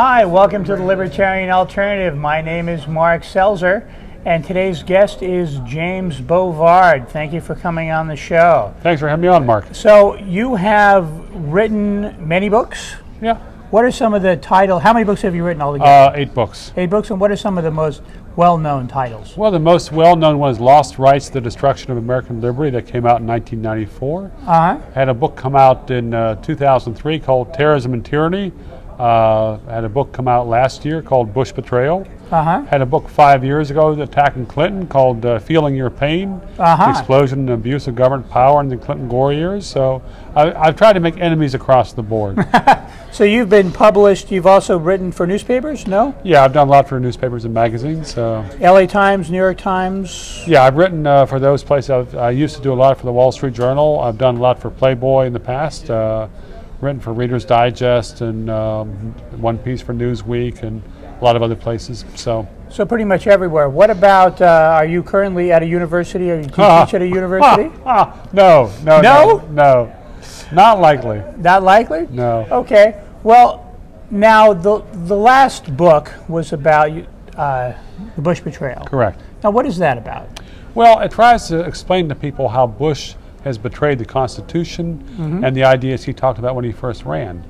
Hi, welcome to the Libertarian Alternative. My name is Mark Selzer, and today's guest is James Bovard. Thank you for coming on the show. Thanks for having me on, Mark. So you have written many books? Yeah. What are some of the titles? How many books have you written altogether? 8 books. 8 books, and what are some of the most well-known titles? Well, the most well-known one is Lost Rights, The Destruction of American Liberty, that came out in 1994. Had a book come out in 2003 called Terrorism and Tyranny. Had a book come out last year called Bush Betrayal. Had a book 5 years ago attacking Clinton called Feeling Your Pain, The Explosion and Abuse of Government Power in the Clinton-Gore years. So I've tried to make enemies across the board. So you've been published, you've also written for newspapers, no? Yeah, I've done a lot for newspapers and magazines. LA Times, New York Times? Yeah, I've written for those places. I used to do a lot for the Wall Street Journal. I've done a lot for Playboy in the past. Written for Reader's Digest and one piece for Newsweek and a lot of other places. So pretty much everywhere. What about, are you currently at a university? Or do you teach at a university? No. No. Not likely. Not likely? No. Okay. Well, now the last book was about the Bush Betrayal. Correct. Now, what is that about? Well, it tries to explain to people how Bush has betrayed the Constitution and the ideas he talked about when he first ran.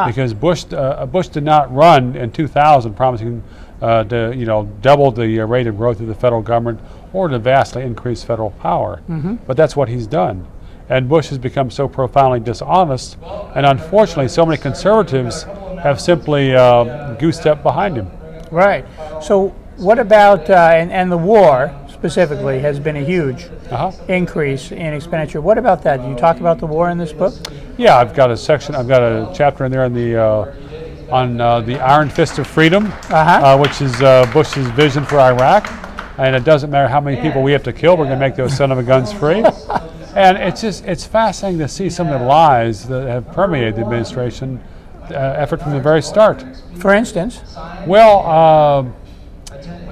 Because Bush did not run in 2000 promising to double the rate of growth of the federal government or to vastly increase federal power. But that's what he's done. And Bush has become so profoundly dishonest, and unfortunately so many conservatives have simply goose-stepped behind him. Right. So what about, and the war specifically has been a huge increase in expenditure. What about that? Do you talk about the war in this book? Yeah, I've got a section, I've got a chapter in there on the Iron Fist of Freedom, which is Bush's vision for Iraq. And it doesn't matter how many people we have to kill, we're going to make those son of a guns free. And it's fascinating to see some of the lies that have permeated the administration effort from the very start. For instance? Well,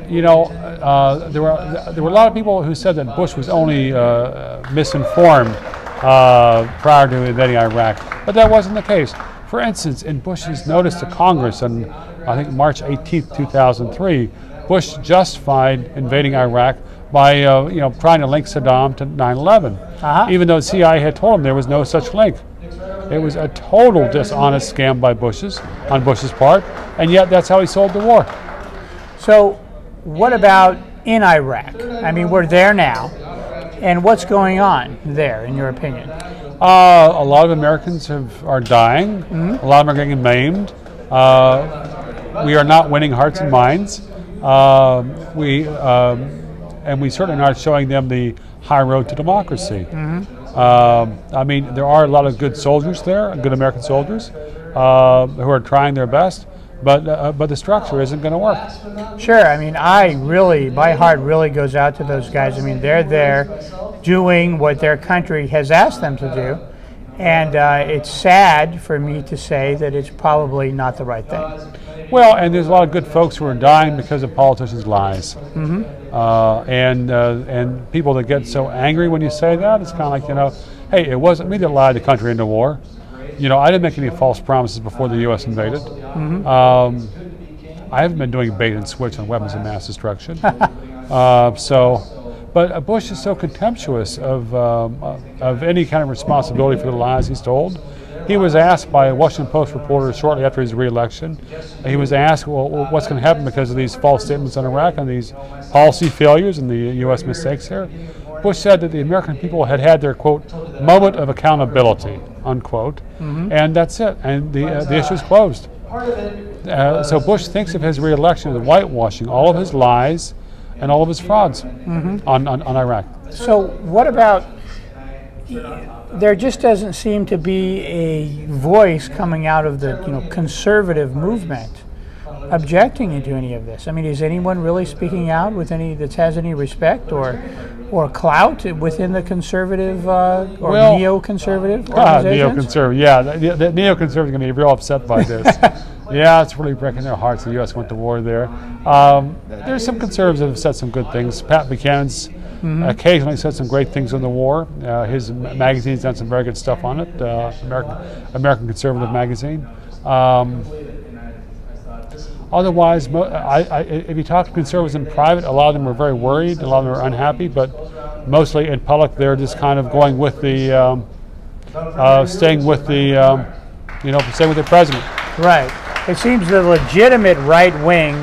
there were a lot of people who said that Bush was only misinformed prior to invading Iraq, but that wasn't the case. For instance, in Bush's notice to Congress on, I think, March 18th, 2003, Bush justified invading Iraq by trying to link Saddam to 9/11, even though the CIA had told him there was no such link. It was a total dishonest scam by on Bush's part, and yet that's how he sold the war. So what about in Iraq? I mean, we're there now, and what's going on there, in your opinion? A lot of Americans are dying. A lot of them are getting maimed. We are not winning hearts and minds. And we certainly aren't showing them the high road to democracy. I mean, there are a lot of good soldiers there, good American soldiers, who are trying their best, but the structure isn't going to work. Sure. I mean, my heart really goes out to those guys. I mean, they're there doing what their country has asked them to do, and it's sad for me to say that it's probably not the right thing. Well, and there's a lot of good folks who are dying because of politicians' lies. And people that get so angry when you say that, it's kind of like, hey, it wasn't me that lied the country into war. I didn't make any false promises before the U.S. invaded. I haven't been doing bait and switch on weapons of mass destruction. But Bush is so contemptuous of any kind of responsibility for the lies he's told. He was asked by a Washington Post reporter shortly after his re-election, he was asked, well, what's going to happen because of these false statements on Iraq and these policy failures and the U.S. mistakes here? Bush said that the American people had had their, quote, moment of accountability, unquote, and that's it, and the issue is closed. So Bush thinks of his re-election as whitewashing all of his lies and all of his frauds on Iraq. So what about, there just doesn't seem to be a voice coming out of the conservative movement objecting to any of this. I mean, is anyone really speaking out with that has any respect or clout within the conservative or neoconservative organizations? Neoconservative, yeah. The neoconservatives are going to be real upset by this. Yeah, it's really breaking their hearts. The U.S. went to war there. There's some conservatives that have said some good things. Pat Buchanan's occasionally said some great things on the war. His magazine's done some very good stuff on it, American Conservative magazine. Otherwise, if you talk to conservatives in private, a lot of them are very worried, a lot of them are unhappy, but mostly in public they're just kind of going with the, staying with the, staying with the president. Right. It seems the legitimate right wing,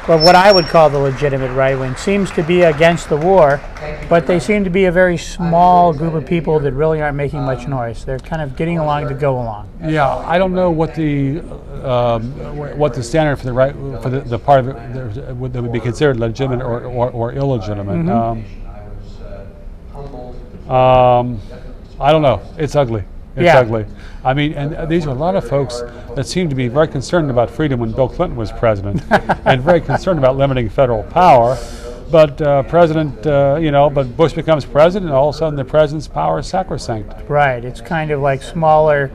or what I would call the legitimate right wing, seems to be against the war, but they seem to be a very small group of people that really aren't making much noise. They're kind of getting along to go along. Yeah, I don't know what the standard for the right, for the part of it that would be considered legitimate or illegitimate. I don't know. It's ugly. It's ugly. I mean, and these are a lot of folks that seem to be very concerned about freedom when Bill Clinton was president, and very concerned about limiting federal power. But but Bush becomes president, and all of a sudden the president's power is sacrosanct. Right. It's kind of like smaller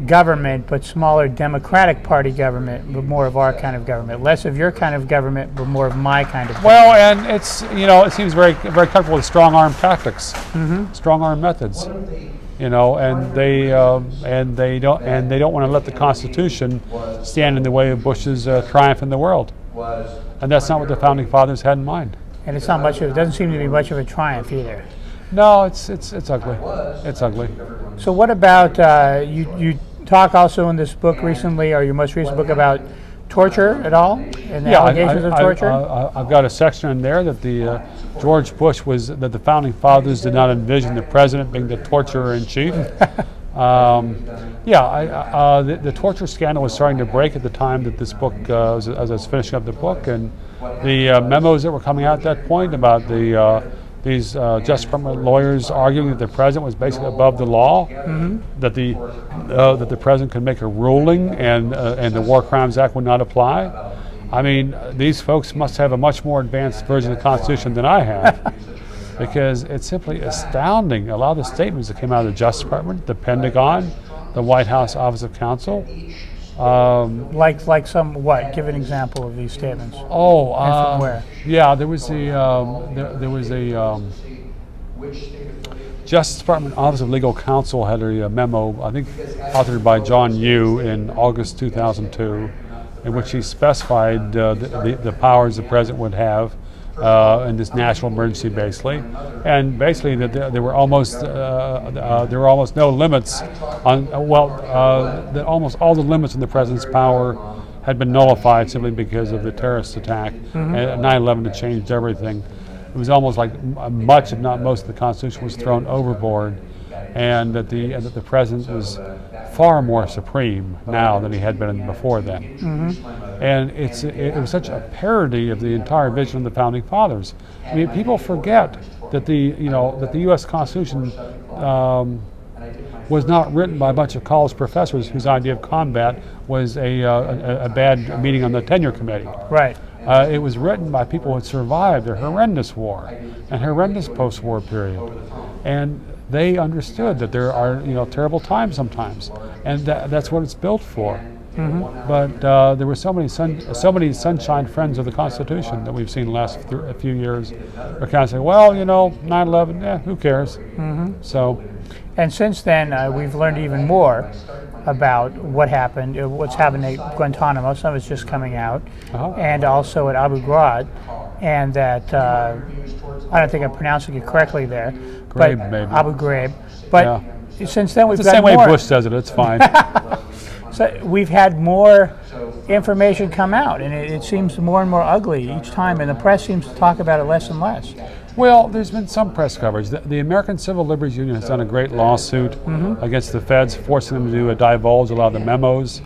government, but smaller Democratic Party government, but more of our kind of government. Less of your kind of government, but more of my kind of government. Well, and it's it seems very comfortable with strong arm tactics, strong arm methods. And they don't want to let the Constitution stand in the way of Bush's triumph in the world, and that's not what the founding fathers had in mind. And it's not much. It doesn't seem to be much of a triumph either. No, it's ugly. It's ugly. So what about you talk also in this book recently, or your most recent book, about torture at all, and the allegations of torture? I've got a section in there that the George Bush that the founding fathers did not envision the president being the torturer in chief. The torture scandal was starting to break at the time that this book, as I was finishing up the book, and the memos that were coming out at that point about these Justice Department lawyers arguing that the president was basically above the law, that the president could make a ruling and the War Crimes Act would not apply. I mean, these folks must have a much more advanced version of the Constitution than I have, because it's simply astounding. A lot of the statements that came out of the Justice Department, the Pentagon, the White House Office of Counsel. Like some what? Give an example of these statements. Oh, and from where? Yeah, there was a Justice Department Office of Legal Counsel had a memo, I think, authored by John Yoo in August 2002, in which he specified the powers the president would have in this national emergency, basically, and basically that there were almost no limits on that almost all the limits on the president's power had been nullified simply because of the terrorist attack, and 9/11 had changed everything. It was almost like much, if not most, of the Constitution was thrown overboard, and that the president was far more supreme now than he had been before then. And it was such a parody of the entire vision of the founding fathers. I mean, people forget that the U.S. Constitution was not written by a bunch of college professors whose idea of combat was a bad meeting on the tenure committee. Right. It was written by people who had survived a horrendous war and horrendous post-war period, and they understood that there are terrible times sometimes, and that's what it's built for. But there were so many sunshine friends of the Constitution that we've seen the last few years are kind of saying, well, 9/11, who cares? So, and since then we've learned even more about what happened, what's happened at Guantanamo. Some of it's just coming out, and also at Abu Ghraib, and that I don't think I'm pronouncing it correctly there, Ghraib, but maybe. Abu Ghraib. But since then we've it's got the same more. way Bush says it. It's fine. So we've had more information come out, and it seems more and more ugly each time, and the press seems to talk about it less and less. Well, there's been some press coverage. The American Civil Liberties Union has done a great lawsuit against the feds, forcing them to divulge a lot of the memos.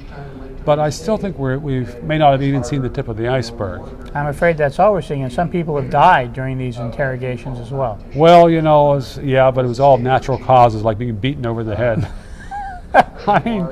But I still think we may not have even seen the tip of the iceberg. I'm afraid that's all we're seeing, and some people have died during these interrogations as well. Well, but it was all natural causes, like being beaten over the head. I mean,